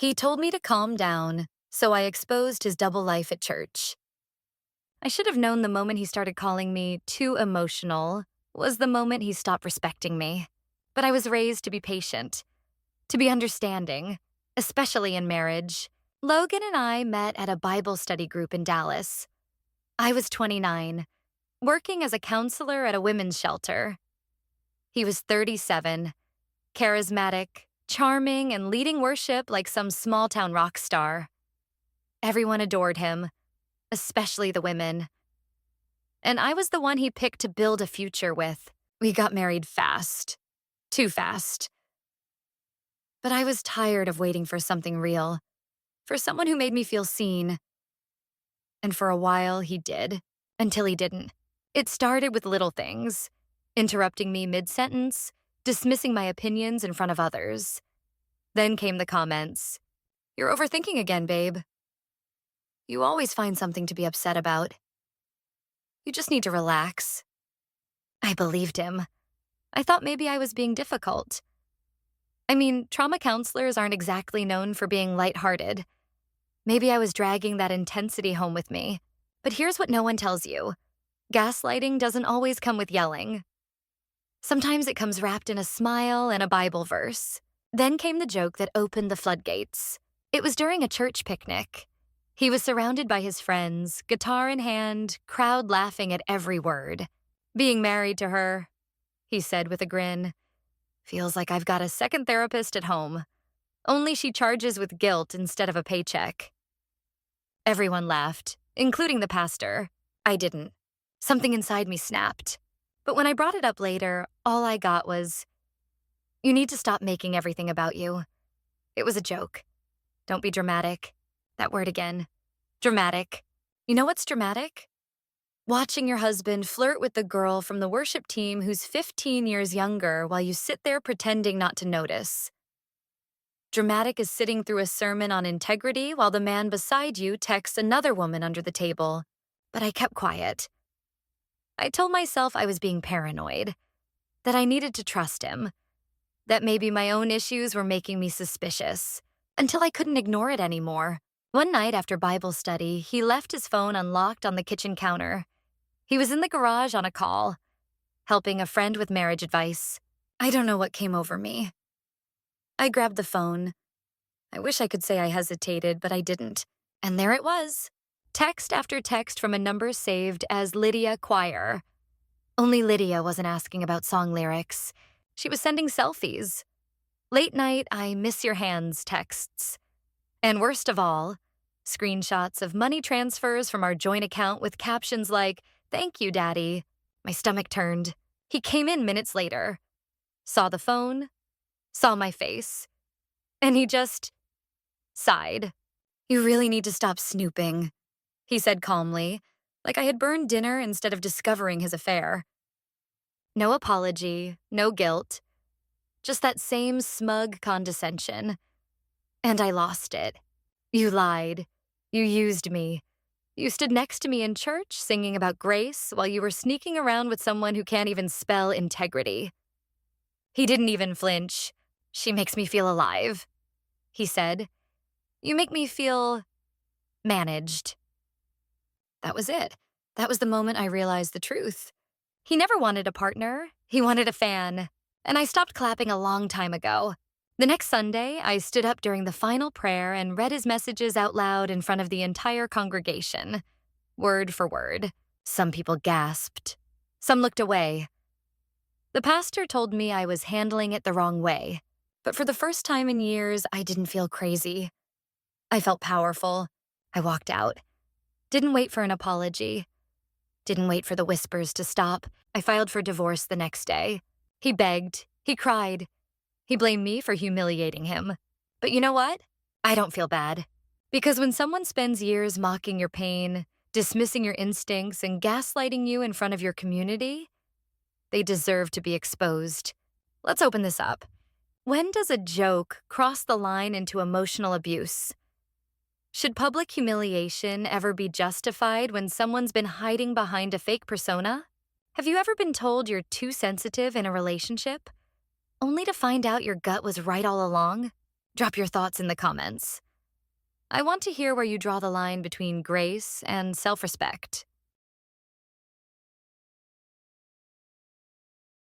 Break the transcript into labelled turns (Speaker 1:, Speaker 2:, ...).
Speaker 1: He told me to calm down, so I exposed his double life at church. I should have known the moment he started calling me too emotional was the moment he stopped respecting me. But I was raised to be patient, to be understanding, especially in marriage. Logan and I met at a Bible study group in Dallas. I was 29, working as a counselor at a women's shelter. He was 37, charismatic, charming, and leading worship like some small-town rock star. Everyone adored him, especially the women. And I was the one he picked to build a future with. We got married fast. Too fast. But I was tired of waiting for something real, for someone who made me feel seen. And for a while, he did, until he didn't. It started with little things, interrupting me mid-sentence, dismissing my opinions in front of others. Then came the comments. "You're overthinking again, babe. You always find something to be upset about. You just need to relax." I believed him. I thought maybe I was being difficult. I mean, trauma counselors aren't exactly known for being lighthearted. Maybe I was dragging that intensity home with me. But here's what no one tells you. Gaslighting doesn't always come with yelling. Sometimes it comes wrapped in a smile and a Bible verse. Then came the joke that opened the floodgates. It was during a church picnic. He was surrounded by his friends, guitar in hand, crowd laughing at every word. "Being married to her," he said with a grin, "feels like I've got a second therapist at home. Only she charges with guilt instead of a paycheck." Everyone laughed, including the pastor. I didn't. Something inside me snapped. But when I brought it up later, all I got was, "You need to stop making everything about you. It was a joke. Don't be dramatic." That word again. Dramatic. You know what's dramatic? Watching your husband flirt with the girl from the worship team who's 15 years younger while you sit there pretending not to notice. Dramatic is sitting through a sermon on integrity while the man beside you texts another woman under the table. But I kept quiet. I told myself I was being paranoid, that I needed to trust him, that maybe my own issues were making me suspicious, until I couldn't ignore it anymore. One night after Bible study, he left his phone unlocked on the kitchen counter. He was in the garage on a call, helping a friend with marriage advice. I don't know what came over me. I grabbed the phone. I wish I could say I hesitated, but I didn't. And there it was. Text after text from a number saved as Lydia Choir. Only Lydia wasn't asking about song lyrics. She was sending selfies. Late night, I miss your hands texts. And worst of all, screenshots of money transfers from our joint account with captions like, "Thank you, Daddy." My stomach turned. He came in minutes later, saw the phone, saw my face, and he just sighed. "You really need to stop snooping," he said calmly, like I had burned dinner instead of discovering his affair. No apology, no guilt, just that same smug condescension. And I lost it. "You lied. You used me. You stood next to me in church singing about grace while you were sneaking around with someone who can't even spell integrity." He didn't even flinch. "She makes me feel alive," he said. "You make me feel managed." That was it. That was the moment I realized the truth. He never wanted a partner. He wanted a fan. And I stopped clapping a long time ago. The next Sunday, I stood up during the final prayer and read his messages out loud in front of the entire congregation, word for word. Some people gasped. Some looked away. The pastor told me I was handling it the wrong way, but for the first time in years, I didn't feel crazy. I felt powerful. I walked out. Didn't wait for an apology. Didn't wait for the whispers to stop. I filed for divorce the next day. He begged. He cried. He blamed me for humiliating him. But you know what? I don't feel bad. Because when someone spends years mocking your pain, dismissing your instincts, and gaslighting you in front of your community, they deserve to be exposed. Let's open this up. When does a joke cross the line into emotional abuse? Should public humiliation ever be justified when someone's been hiding behind a fake persona? Have you ever been told you're too sensitive in a relationship, only to find out your gut was right all along? Drop your thoughts in the comments. I want to hear where you draw the line between grace and self respect.